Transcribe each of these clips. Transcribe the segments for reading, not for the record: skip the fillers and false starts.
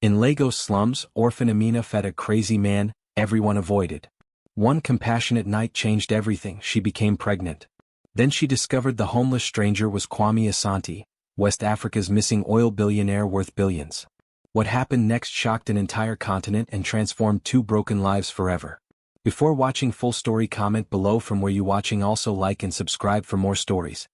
In Lagos slums, orphan Amina fed a crazy man everyone avoided. One compassionate night changed everything. She became pregnant. Then she discovered the homeless stranger was Kwame Asante, West Africa's missing oil billionaire worth billions. What happened next shocked an entire continent and transformed two broken lives forever. Before watching full story, comment below from where you watching. Also like and subscribe for more stories.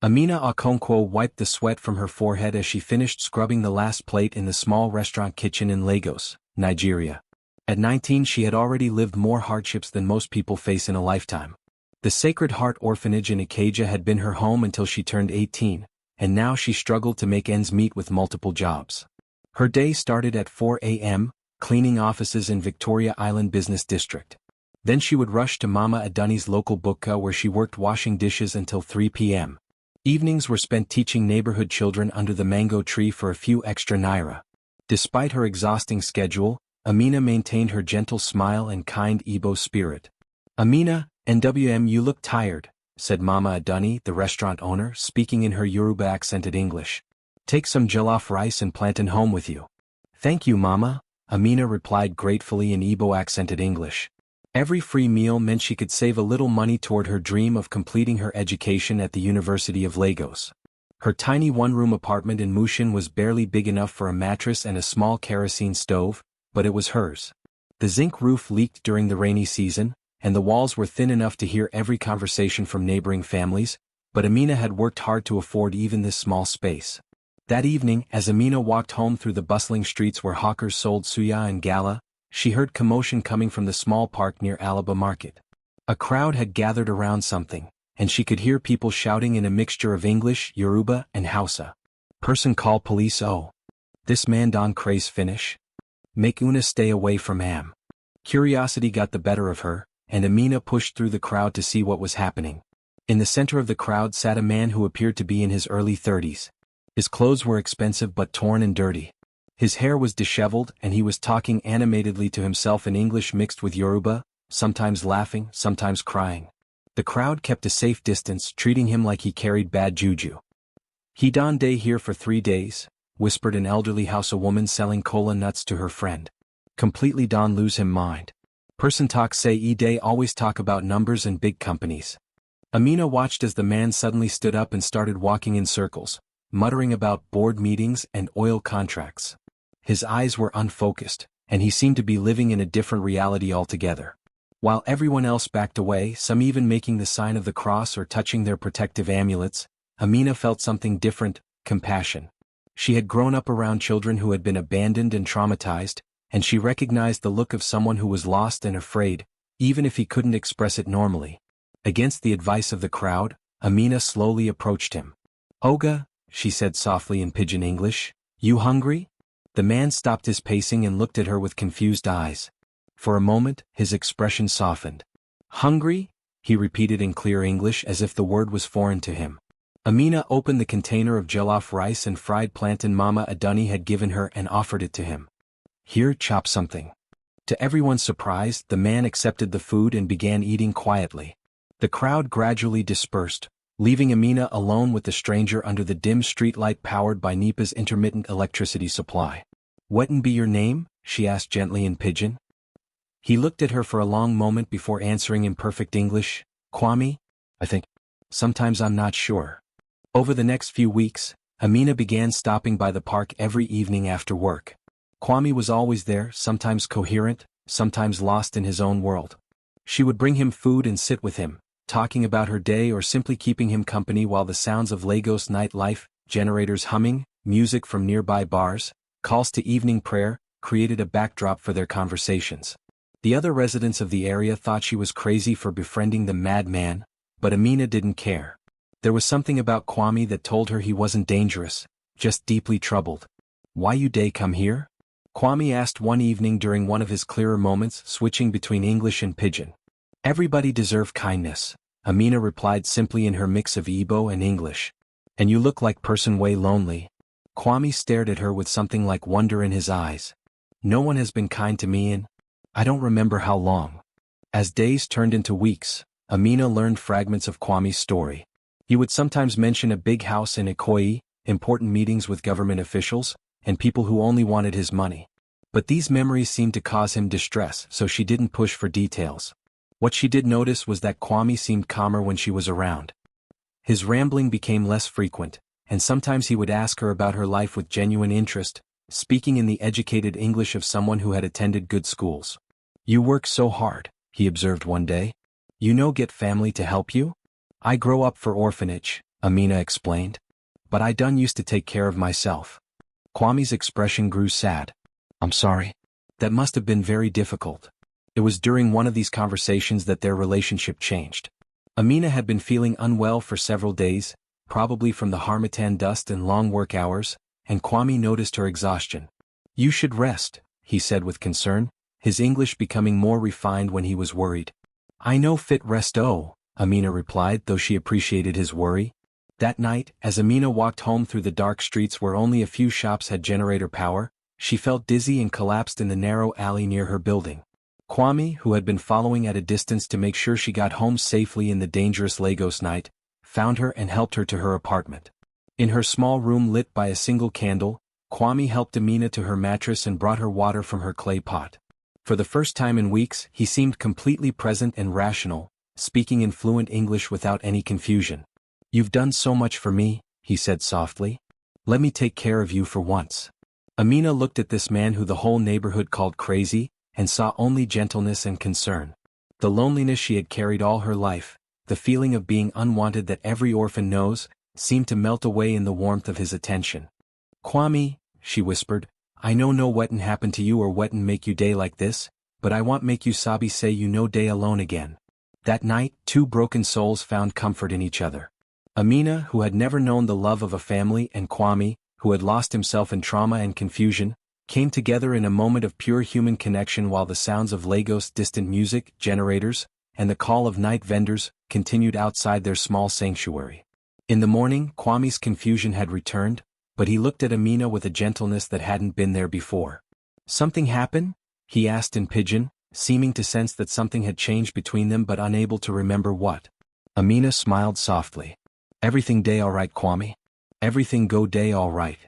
Amina Okonkwo wiped the sweat from her forehead as she finished scrubbing the last plate in the small restaurant kitchen in Lagos, Nigeria. At 19 she had already lived more hardships than most people face in a lifetime. The Sacred Heart Orphanage in Ikeja had been her home until she turned 18, and now she struggled to make ends meet with multiple jobs. Her day started at 4 a.m., cleaning offices in Victoria Island Business District. Then she would rush to Mama Aduni's local bukka where she worked washing dishes until 3 p.m. Evenings were spent teaching neighborhood children under the mango tree for a few extra naira. Despite her exhausting schedule, Amina maintained her gentle smile and kind Igbo spirit. "Amina, NWM, you look tired," said Mama Aduni, the restaurant owner, speaking in her Yoruba-accented English. "Take some jollof rice and plantain home with you." "Thank you, Mama," Amina replied gratefully in Igbo-accented English. Every free meal meant she could save a little money toward her dream of completing her education at the University of Lagos. Her tiny one-room apartment in Mushin was barely big enough for a mattress and a small kerosene stove, but it was hers. The zinc roof leaked during the rainy season, and the walls were thin enough to hear every conversation from neighboring families, but Amina had worked hard to afford even this small space. That evening, as Amina walked home through the bustling streets where hawkers sold suya and gala, she heard commotion coming from the small park near Alaba Market. A crowd had gathered around something, and she could hear people shouting in a mixture of English, Yoruba, and Hausa. "Person call police, oh. This man don craze finish. Make una stay away from am." Curiosity got the better of her, and Amina pushed through the crowd to see what was happening. In the center of the crowd sat a man who appeared to be in his early 30s. His clothes were expensive but torn and dirty. His hair was disheveled and he was talking animatedly to himself in English mixed with Yoruba, sometimes laughing, sometimes crying. The crowd kept a safe distance, treating him like he carried bad juju. "He don day here for 3 days," whispered an elderly Hausa woman selling cola nuts to her friend. "Completely don lose him mind. Person talk say day always talk about numbers and big companies." Amina watched as the man suddenly stood up and started walking in circles, muttering about board meetings and oil contracts. His eyes were unfocused, and he seemed to be living in a different reality altogether. While everyone else backed away, some even making the sign of the cross or touching their protective amulets, Amina felt something different: compassion. She had grown up around children who had been abandoned and traumatized, and she recognized the look of someone who was lost and afraid, even if he couldn't express it normally. Against the advice of the crowd, Amina slowly approached him. "Oga," she said softly in pidgin English, "you hungry?" The man stopped his pacing and looked at her with confused eyes. For a moment, his expression softened. "Hungry?" he repeated in clear English as if the word was foreign to him. Amina opened the container of jollof rice and fried plantain Mama Aduni had given her and offered it to him. "Here, chop something." To everyone's surprise, the man accepted the food and began eating quietly. The crowd gradually dispersed, leaving Amina alone with the stranger under the dim streetlight powered by Nipa's intermittent electricity supply. "What'n be your name?" she asked gently in pidgin. He looked at her for a long moment before answering in perfect English, "Kwame, I think. Sometimes I'm not sure." Over the next few weeks, Amina began stopping by the park every evening after work. Kwame was always there, sometimes coherent, sometimes lost in his own world. She would bring him food and sit with him, talking about her day or simply keeping him company while the sounds of Lagos nightlife, generators humming, music from nearby bars, calls to evening prayer, created a backdrop for their conversations. The other residents of the area thought she was crazy for befriending the madman, but Amina didn't care. There was something about Kwame that told her he wasn't dangerous, just deeply troubled. "Why you day come here?" Kwame asked one evening during one of his clearer moments, switching between English and pidgin. "Everybody deserve kindness," Amina replied simply in her mix of Igbo and English. "And you look like person way lonely." Kwame stared at her with something like wonder in his eyes. "No one has been kind to me in I don't remember how long." As days turned into weeks, Amina learned fragments of Kwame's story. He would sometimes mention a big house in Ikoyi, important meetings with government officials, and people who only wanted his money. But these memories seemed to cause him distress, so she didn't push for details. What she did notice was that Kwame seemed calmer when she was around. His rambling became less frequent, and sometimes he would ask her about her life with genuine interest, speaking in the educated English of someone who had attended good schools. "You work so hard," he observed one day. "Get family to help you?" "I grow up for orphanage," Amina explained. "But I done used to take care of myself." Kwame's expression grew sad. "I'm sorry. That must have been very difficult." It was during one of these conversations that their relationship changed. Amina had been feeling unwell for several days, probably from the harmattan dust and long work hours, and Kwame noticed her exhaustion. "You should rest," he said with concern, his English becoming more refined when he was worried. "I no fit rest Amina replied, though she appreciated his worry. That night, as Amina walked home through the dark streets where only a few shops had generator power, she felt dizzy and collapsed in the narrow alley near her building. Kwame, who had been following at a distance to make sure she got home safely in the dangerous Lagos night, found her and helped her to her apartment. In her small room lit by a single candle, Kwame helped Amina to her mattress and brought her water from her clay pot. For the first time in weeks, he seemed completely present and rational, speaking in fluent English without any confusion. "You've done so much for me," he said softly. "Let me take care of you for once." Amina looked at this man who the whole neighborhood called crazy, and saw only gentleness and concern. The loneliness she had carried all her life, the feeling of being unwanted that every orphan knows, seemed to melt away in the warmth of his attention. "Kwame," she whispered, "I know no wetin happen to you or wetin make you day like this, but I want make you sabi say you no day alone again." That night, two broken souls found comfort in each other. Amina, who had never known the love of a family, and Kwame, who had lost himself in trauma and confusion, came together in a moment of pure human connection while the sounds of Lagos' distant music, generators, and the call of night vendors continued outside their small sanctuary. In the morning, Kwame's confusion had returned, but he looked at Amina with a gentleness that hadn't been there before. "Something happen?" he asked in pidgin, seeming to sense that something had changed between them but unable to remember what. Amina smiled softly. "Everything day alright, Kwame. Everything go day alright."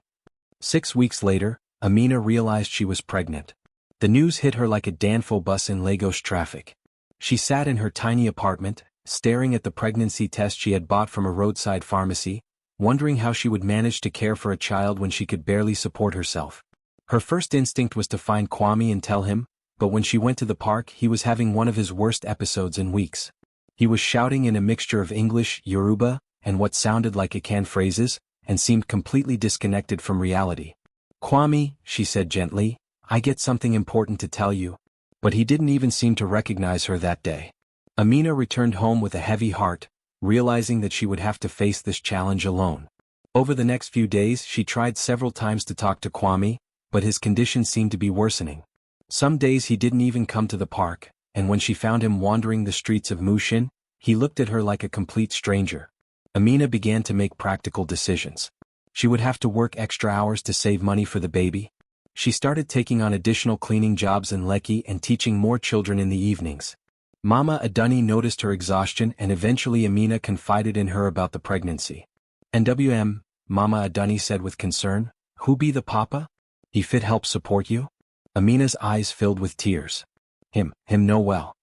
6 weeks later, Amina realized she was pregnant. The news hit her like a Danfo bus in Lagos traffic. She sat in her tiny apartment, staring at the pregnancy test she had bought from a roadside pharmacy, wondering how she would manage to care for a child when she could barely support herself. Her first instinct was to find Kwame and tell him, but when she went to the park he was having one of his worst episodes in weeks. He was shouting in a mixture of English, Yoruba, and what sounded like Akan phrases, and seemed completely disconnected from reality. "Kwame," she said gently, "I get something important to tell you." But he didn't even seem to recognize her that day. Amina returned home with a heavy heart, realizing that she would have to face this challenge alone. Over the next few days she tried several times to talk to Kwame, but his condition seemed to be worsening. Some days he didn't even come to the park, and when she found him wandering the streets of Mushin, he looked at her like a complete stranger. Amina began to make practical decisions. She would have to work extra hours to save money for the baby. She started taking on additional cleaning jobs in Lekki and teaching more children in the evenings. Mama Adani noticed her exhaustion and eventually Amina confided in her about the pregnancy. "NWM, Mama Adani said with concern, who be the papa? He fit help support you?" Amina's eyes filled with tears. Him know well.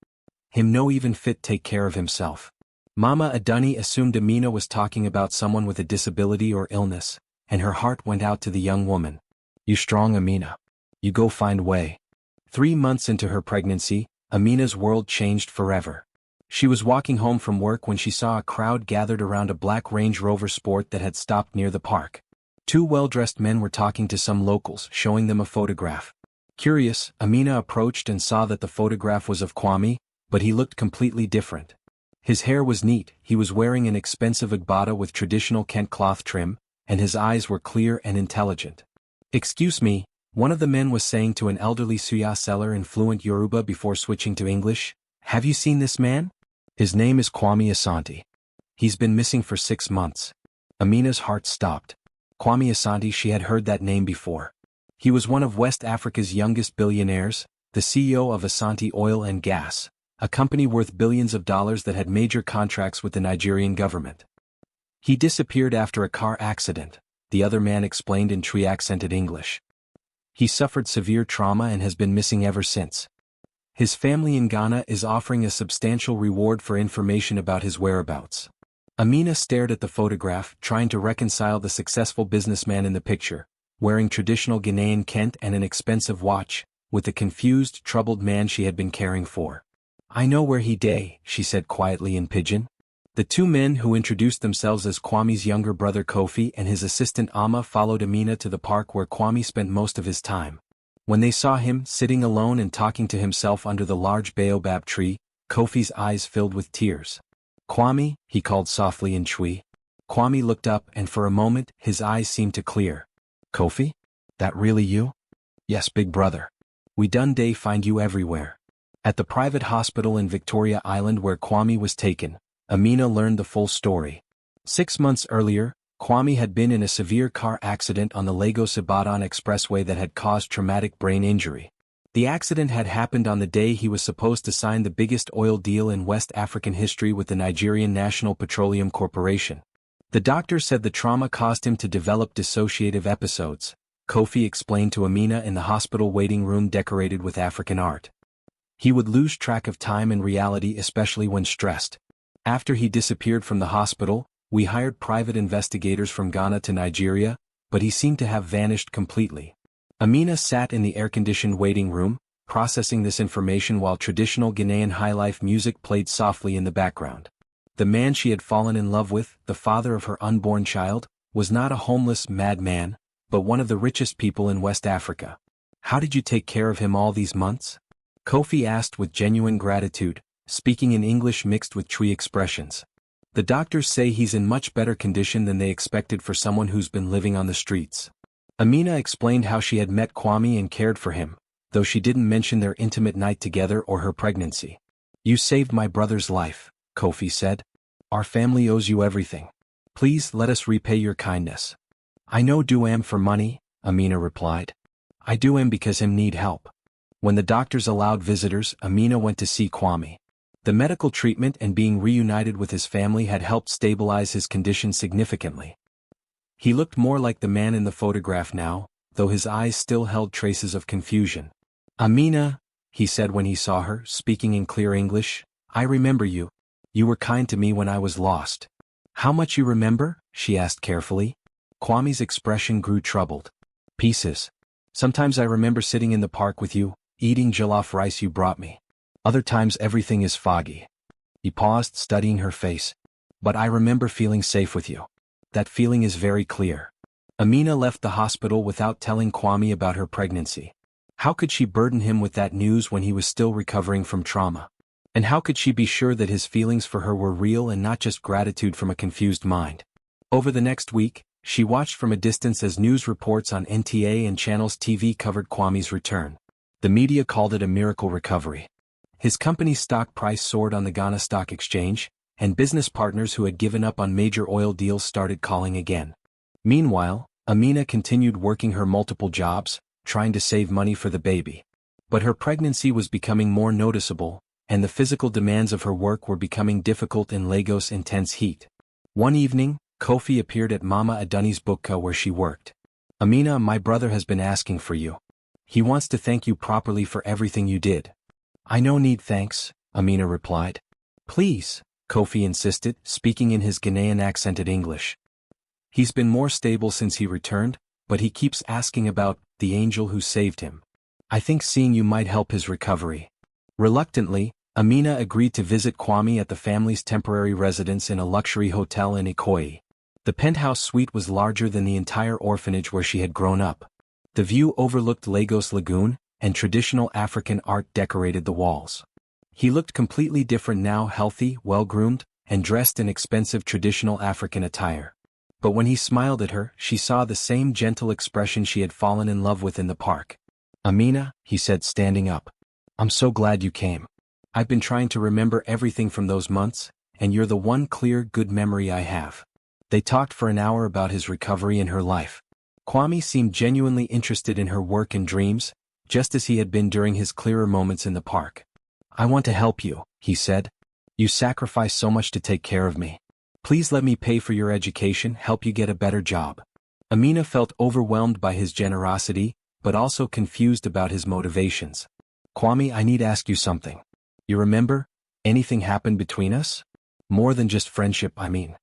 Him no even fit take care of himself." Mama Adani assumed Amina was talking about someone with a disability or illness, and her heart went out to the young woman. "You strong, Amina. You go find way." 3 months into her pregnancy, Amina's world changed forever. She was walking home from work when she saw a crowd gathered around a black Range Rover Sport that had stopped near the park. 2 well-dressed men were talking to some locals, showing them a photograph. Curious, Amina approached and saw that the photograph was of Kwame, but he looked completely different. His hair was neat, he was wearing an expensive agbada with traditional Kent cloth trim, and his eyes were clear and intelligent. "Excuse me," one of the men was saying to an elderly suya seller in fluent Yoruba before switching to English, "Have you seen this man? His name is Kwame Asante. He's been missing for 6 months." Amina's heart stopped. Kwame Asante, she had heard that name before. He was one of West Africa's youngest billionaires, the CEO of Asante Oil and Gas, a company worth billions of dollars that had major contracts with the Nigerian government. "He disappeared after a car accident," the other man explained in Tree-accented English. He suffered severe trauma and has been missing ever since. His family in Ghana is offering a substantial reward for information about his whereabouts. Amina stared at the photograph, trying to reconcile the successful businessman in the picture, wearing traditional Ghanaian kente and an expensive watch, with the confused, troubled man she had been caring for. "I know where he day," she said quietly in Pidgin. The two men who introduced themselves as Kwame's younger brother Kofi and his assistant Amma followed Amina to the park where Kwame spent most of his time. When they saw him sitting alone and talking to himself under the large baobab tree, Kofi's eyes filled with tears. "Kwame," he called softly in Twi. Kwame looked up and for a moment his eyes seemed to clear. "Kofi? That really you?" "Yes, big brother. We done day find you everywhere." At the private hospital in Victoria Island where Kwame was taken, Amina learned the full story. 6 months earlier, Kwame had been in a severe car accident on the Lagos-Ibadan expressway that had caused traumatic brain injury. The accident had happened on the day he was supposed to sign the biggest oil deal in West African history with the Nigerian National Petroleum Corporation. The doctor said the trauma caused him to develop dissociative episodes, Kofi explained to Amina in the hospital waiting room decorated with African art. He would lose track of time and reality, especially when stressed. After he disappeared from the hospital, we hired private investigators from Ghana to Nigeria, but he seemed to have vanished completely. Amina sat in the air-conditioned waiting room, processing this information while traditional Ghanaian highlife music played softly in the background. The man she had fallen in love with, the father of her unborn child, was not a homeless madman, but one of the richest people in West Africa. "How did you take care of him all these months?" Kofi asked with genuine gratitude, speaking in English mixed with Twi expressions. "The doctors say he's in much better condition than they expected for someone who's been living on the streets." Amina explained how she had met Kwame and cared for him, though she didn't mention their intimate night together or her pregnancy. "You saved my brother's life," Kofi said. "Our family owes you everything. Please let us repay your kindness." "I no do am for money," Amina replied. "I do am because him need help." When the doctors allowed visitors, Amina went to see Kwame. The medical treatment and being reunited with his family had helped stabilize his condition significantly. He looked more like the man in the photograph now, though his eyes still held traces of confusion. "Amina," he said when he saw her, speaking in clear English, "I remember you. You were kind to me when I was lost." "How much you remember?" she asked carefully. Kwame's expression grew troubled. "Pieces. Sometimes I remember sitting in the park with you, eating jollof rice you brought me. Other times everything is foggy." He paused, studying her face. "But I remember feeling safe with you. That feeling is very clear." Amina left the hospital without telling Kwame about her pregnancy. How could she burden him with that news when he was still recovering from trauma? And how could she be sure that his feelings for her were real and not just gratitude from a confused mind? Over the next week, she watched from a distance as news reports on NTA and Channels TV covered Kwame's return. The media called it a miracle recovery. His company's stock price soared on the Ghana Stock Exchange, and business partners who had given up on major oil deals started calling again. Meanwhile, Amina continued working her multiple jobs, trying to save money for the baby. But her pregnancy was becoming more noticeable, and the physical demands of her work were becoming difficult in Lagos' intense heat. One evening, Kofi appeared at Mama Aduni's bukka where she worked. "Amina, my brother has been asking for you. He wants to thank you properly for everything you did." "I no need thanks," Amina replied. "Please," Kofi insisted, speaking in his Ghanaian accented English. "He's been more stable since he returned, but he keeps asking about the angel who saved him. I think seeing you might help his recovery." Reluctantly, Amina agreed to visit Kwame at the family's temporary residence in a luxury hotel in Ikoyi. The penthouse suite was larger than the entire orphanage where she had grown up. The view overlooked Lagos Lagoon, and traditional African art decorated the walls. He looked completely different now, healthy, well-groomed, and dressed in expensive traditional African attire. But when he smiled at her, she saw the same gentle expression she had fallen in love with in the park. "Amina," he said, standing up. "I'm so glad you came. I've been trying to remember everything from those months, and you're the one clear, good memory I have." They talked for an hour about his recovery and her life. Kwame seemed genuinely interested in her work and dreams, just as he had been during his clearer moments in the park. "I want to help you," he said. "You sacrifice so much to take care of me. Please let me pay for your education, help you get a better job." Amina felt overwhelmed by his generosity, but also confused about his motivations. Kwame, I need to ask you something. You remember? Anything happened between us? More than just friendship, I mean.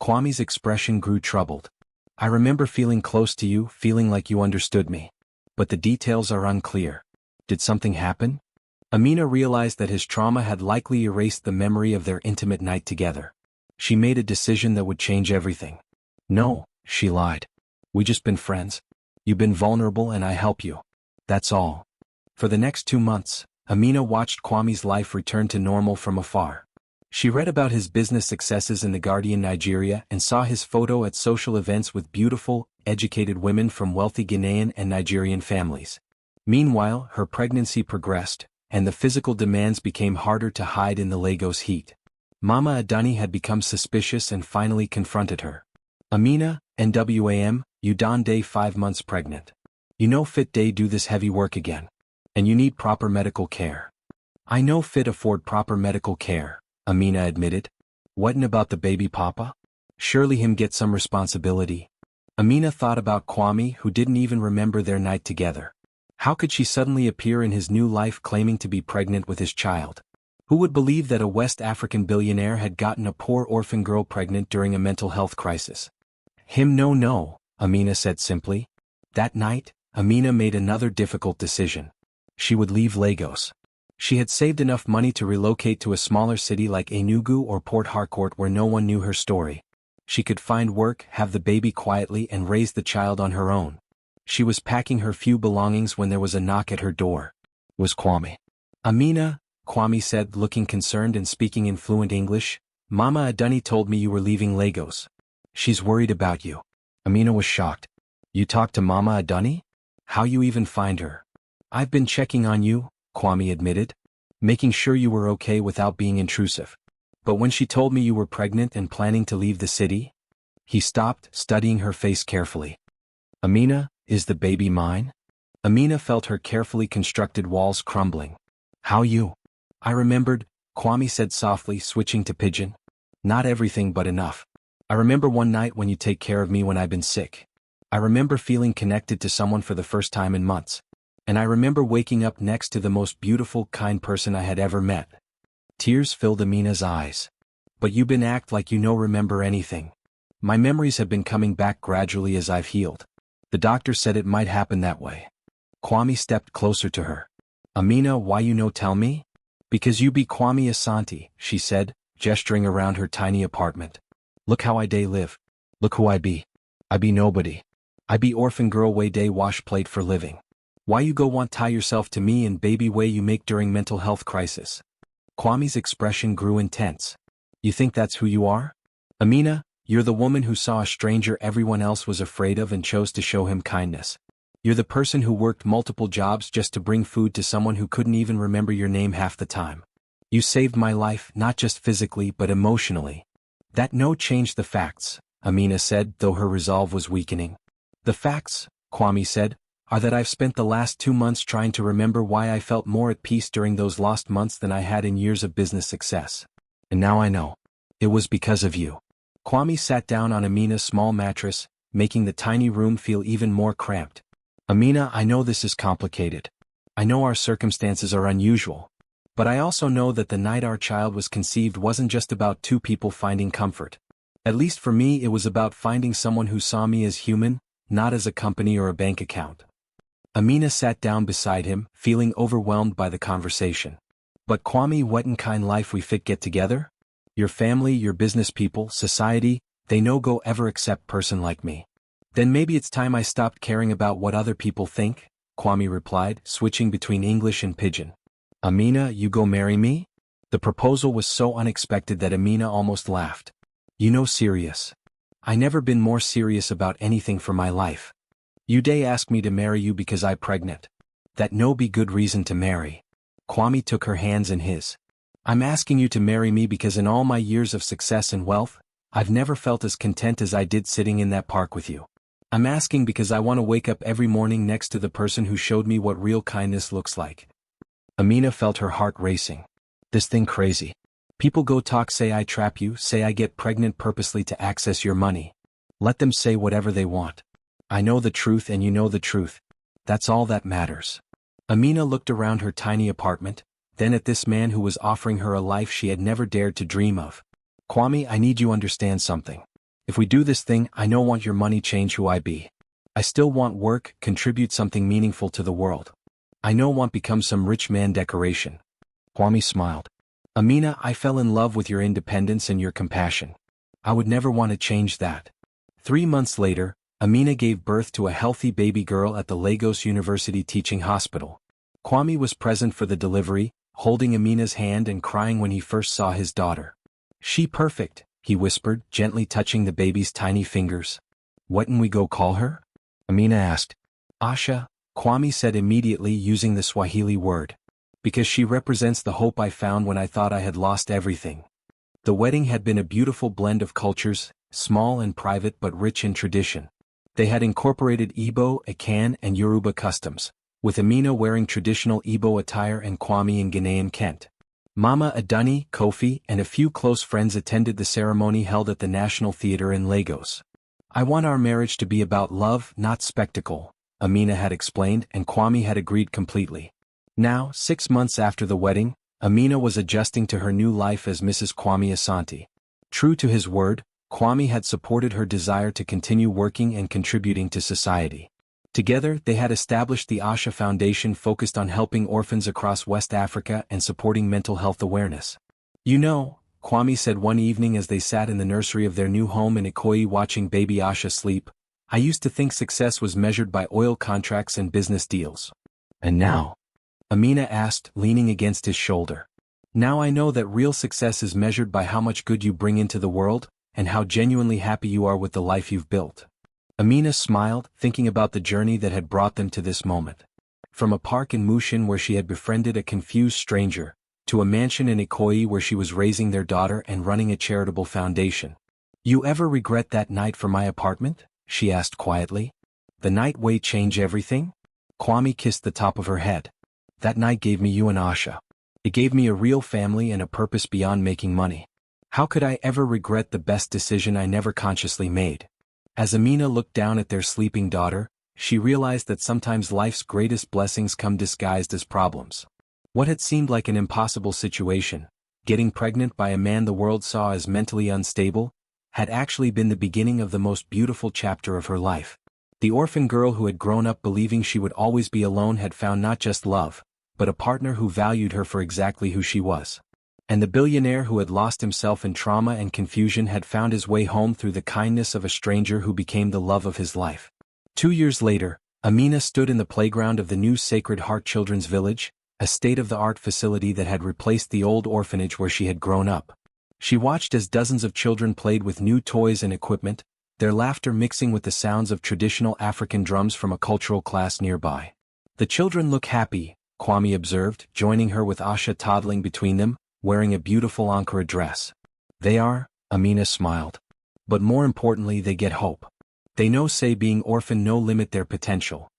Kwame's expression grew troubled. I remember feeling close to you, feeling like you understood me. But the details are unclear. Did something happen? Amina realized that his trauma had likely erased the memory of their intimate night together. She made a decision that would change everything. No, she lied. We just been friends. You've been vulnerable and I help you. That's all. For the next 2 months, Amina watched Kwame's life return to normal from afar. She read about his business successes in the Guardian Nigeria and saw his photo at social events with beautiful, educated women from wealthy Ghanaian and Nigerian families. Meanwhile, her pregnancy progressed, and the physical demands became harder to hide in the Lagos heat. Mama Adani had become suspicious and finally confronted her. Amina, NWAM, you don day 5 months pregnant. You know fit day do this heavy work again. And you need proper medical care. I know fit afford proper medical care, Amina admitted. What'n about the baby papa? Surely him get some responsibility. Amina thought about Kwame, who didn't even remember their night together. How could she suddenly appear in his new life claiming to be pregnant with his child? Who would believe that a West African billionaire had gotten a poor orphan girl pregnant during a mental health crisis? Him no, Amina said simply. That night, Amina made another difficult decision. She would leave Lagos. She had saved enough money to relocate to a smaller city like Enugu or Port Harcourt where no one knew her story. She could find work, have the baby quietly and raise the child on her own. She was packing her few belongings when there was a knock at her door. It was Kwame. Amina, Kwame said, looking concerned and speaking in fluent English. Mama Adani told me you were leaving Lagos. She's worried about you. Amina was shocked. You talked to Mama Adani? How you even find her? I've been checking on you, Kwame admitted, making sure you were okay without being intrusive. But when she told me you were pregnant and planning to leave the city? He stopped, studying her face carefully. Amina, is the baby mine? Amina felt her carefully constructed walls crumbling. How you? I remembered, Kwame said softly, switching to pidgin. Not everything but enough. I remember one night when you take care of me when I've been sick. I remember feeling connected to someone for the first time in months. And I remember waking up next to the most beautiful, kind person I had ever met. Tears filled Amina's eyes. But you been act like you no remember anything. My memories have been coming back gradually as I've healed. The doctor said it might happen that way. Kwame stepped closer to her. Amina, why you no tell me? Because you be Kwame Asante, she said, gesturing around her tiny apartment. Look how I day live. Look who I be. I be nobody. I be orphan girl way day wash plate for living. Why you go want tie yourself to me and baby way you make during mental health crisis? Kwame's expression grew intense. You think that's who you are? Amina, you're the woman who saw a stranger everyone else was afraid of and chose to show him kindness. You're the person who worked multiple jobs just to bring food to someone who couldn't even remember your name half the time. You saved my life, not just physically but emotionally. That no changed the facts, Amina said, though her resolve was weakening. The facts, Kwame said, are that I've spent the last 2 months trying to remember why I felt more at peace during those lost months than I had in years of business success. And now I know. It was because of you. Kwame sat down on Amina's small mattress, making the tiny room feel even more cramped. Amina, I know this is complicated. I know our circumstances are unusual. But I also know that the night our child was conceived wasn't just about 2 people finding comfort. At least for me, it was about finding someone who saw me as human, not as a company or a bank account. Amina sat down beside him, feeling overwhelmed by the conversation. But Kwame, what in kind life we fit get together? Your family, your business people, society, they no go ever accept person like me. Then maybe it's time I stopped caring about what other people think, Kwame replied, switching between English and pidgin. Amina, you go marry me? The proposal was so unexpected that Amina almost laughed. You know serious. I never been more serious about anything for my life. You day ask me to marry you because I pregnant. That no be good reason to marry. Kwame took her hands in his. I'm asking you to marry me because in all my years of success and wealth, I've never felt as content as I did sitting in that park with you. I'm asking because I want to wake up every morning next to the person who showed me what real kindness looks like. Amina felt her heart racing. This thing crazy. People go talk, say I trap you, say I get pregnant purposely to access your money. Let them say whatever they want. I know the truth and you know the truth. That's all that matters. Amina looked around her tiny apartment, then at this man who was offering her a life she had never dared to dream of. Kwame, I need you understand something. If we do this thing, I no want your money change who I be. I still want work, contribute something meaningful to the world. I no want become some rich man decoration. Kwame smiled. Amina, I fell in love with your independence and your compassion. I would never want to change that. 3 months later, Amina gave birth to a healthy baby girl at the Lagos University Teaching Hospital. Kwame was present for the delivery, holding Amina's hand and crying when he first saw his daughter. She perfect, he whispered, gently touching the baby's tiny fingers. What'en we go call her? Amina asked. Asha, Kwame said immediately using the Swahili word. Because she represents the hope I found when I thought I had lost everything. The wedding had been a beautiful blend of cultures, small and private but rich in tradition. They had incorporated Igbo, Akan and Yoruba customs, with Amina wearing traditional Igbo attire and Kwame in Ghanaian Kent. Mama Aduni, Kofi, and a few close friends attended the ceremony held at the National Theatre in Lagos. I want our marriage to be about love, not spectacle, Amina had explained, and Kwame had agreed completely. Now, 6 months after the wedding, Amina was adjusting to her new life as Mrs. Kwame Asante. True to his word, Kwame had supported her desire to continue working and contributing to society. Together, they had established the Asha Foundation focused on helping orphans across West Africa and supporting mental health awareness. You know, Kwame said one evening as they sat in the nursery of their new home in Ikoyi watching baby Asha sleep, I used to think success was measured by oil contracts and business deals. And now? Amina asked, leaning against his shoulder. Now I know that real success is measured by how much good you bring into the world, and how genuinely happy you are with the life you've built. Amina smiled, thinking about the journey that had brought them to this moment. From a park in Mushin where she had befriended a confused stranger, to a mansion in Ikoyi where she was raising their daughter and running a charitable foundation. You ever regret that night for my apartment? She asked quietly. The night way change everything? Kwame kissed the top of her head. That night gave me you and Asha. It gave me a real family and a purpose beyond making money. How could I ever regret the best decision I never consciously made? As Amina looked down at their sleeping daughter, she realized that sometimes life's greatest blessings come disguised as problems. What had seemed like an impossible situation, getting pregnant by a man the world saw as mentally unstable, had actually been the beginning of the most beautiful chapter of her life. The orphan girl who had grown up believing she would always be alone had found not just love, but a partner who valued her for exactly who she was. And the billionaire who had lost himself in trauma and confusion had found his way home through the kindness of a stranger who became the love of his life. 2 years later, Amina stood in the playground of the new Sacred Heart Children's Village, a state-of-the-art facility that had replaced the old orphanage where she had grown up. She watched as dozens of children played with new toys and equipment, their laughter mixing with the sounds of traditional African drums from a cultural class nearby. The children look happy, Kwame observed, joining her with Asha toddling between them, wearing a beautiful Ankara dress. They are, Amina smiled. But more importantly they get hope. They know say being orphan no limit their potential.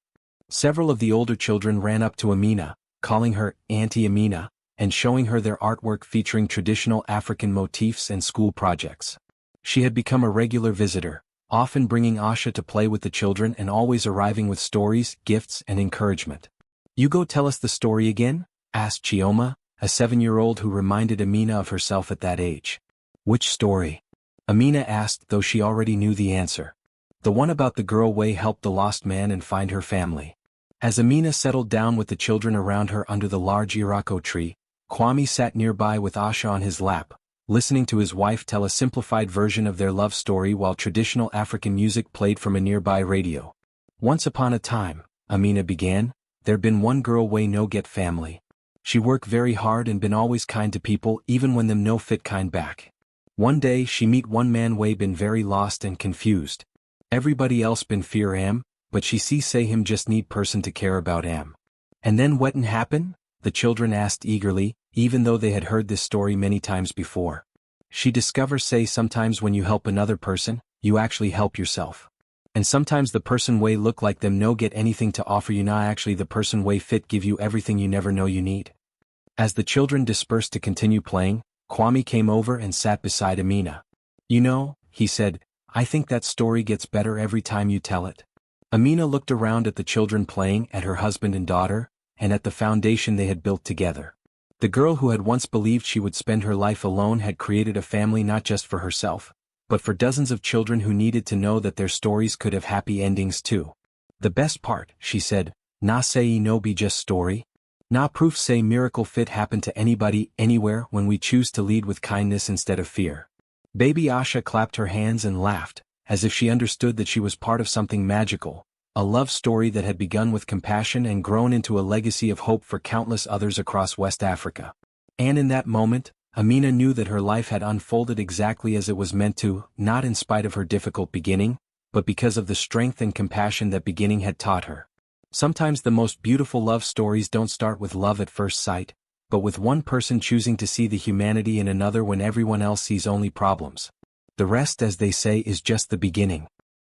Several of the older children ran up to Amina, calling her Auntie Amina, and showing her their artwork featuring traditional African motifs and school projects. She had become a regular visitor, often bringing Asha to play with the children and always arriving with stories, gifts, and encouragement. You go tell us the story again? Asked Chioma, a 7-year-old who reminded Amina of herself at that age. Which story? Amina asked, though she already knew the answer. The one about the girl Wei helped the lost man and find her family. As Amina settled down with the children around her under the large irako tree, Kwame sat nearby with Asha on his lap, listening to his wife tell a simplified version of their love story while traditional African music played from a nearby radio. Once upon a time, Amina began, there'd been one girl Wei no get family. She worked very hard and been always kind to people even when them no fit kind back. One day she meet one man Wei been very lost and confused. Everybody else been fear am, but she see say him just need person to care about am. And then what'n happen? The children asked eagerly, even though they had heard this story many times before. She discover say sometimes when you help another person, you actually help yourself. And sometimes the person Wei look like them no get anything to offer you nah actually the person Wei fit give you everything you never know you need. As the children dispersed to continue playing, Kwame came over and sat beside Amina. You know, he said, I think that story gets better every time you tell it. Amina looked around at the children playing, at her husband and daughter, and at the foundation they had built together. The girl who had once believed she would spend her life alone had created a family not just for herself, but for dozens of children who needed to know that their stories could have happy endings too. The best part, she said, na say no be just story. Na proof say miracle fit happen to anybody, anywhere when we choose to lead with kindness instead of fear. Baby Asha clapped her hands and laughed, as if she understood that she was part of something magical, a love story that had begun with compassion and grown into a legacy of hope for countless others across West Africa. And in that moment, Amina knew that her life had unfolded exactly as it was meant to, not in spite of her difficult beginning, but because of the strength and compassion that beginning had taught her. Sometimes the most beautiful love stories don't start with love at first sight, but with one person choosing to see the humanity in another when everyone else sees only problems. The rest, as they say, is just the beginning.